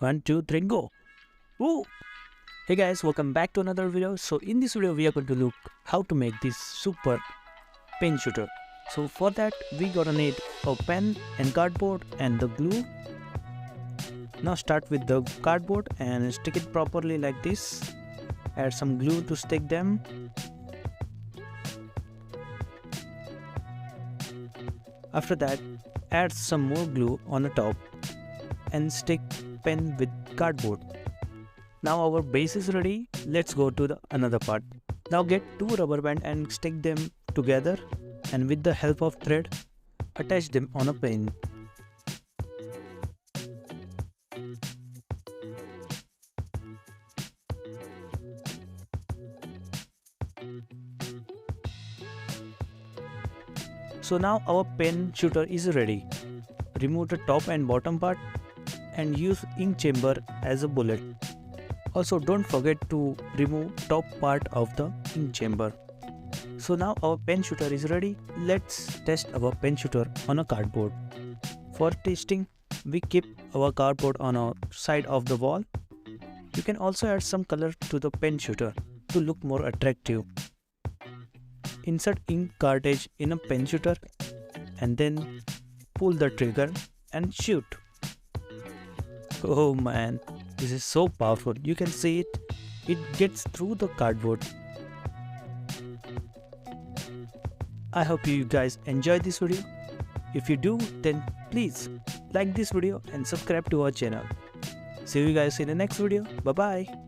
One, two, three, go. Woo! Hey guys, welcome back to another video. So in this video we are going to look how to make this super pen shooter. So for that we gonna need a pen and cardboard and the glue. Now start with the cardboard and stick it properly like this. Add some glue to stick them. After that, add some more glue on the top and stick pen with cardboard. Now our base is ready. Let's go to the another part. Now get two rubber band and stick them together, and with the help of thread attach them on a pen. So now our pen shooter is ready. Remove the top and bottom part and use ink chamber as a bullet. Also don't forget to remove top part of the ink chamber. So now our pen shooter is ready. Let's test our pen shooter on a cardboard. For testing, we keep our cardboard on our side of the wall. You can also add some color to the pen shooter to look more attractive. Insert ink cartridge in a pen shooter and then pull the trigger and shoot. Oh man, this is so powerful. You can see it gets through the cardboard. I hope you guys enjoyed this video. If you do, then please like this video and subscribe to our channel. See you guys in the next video. Bye bye.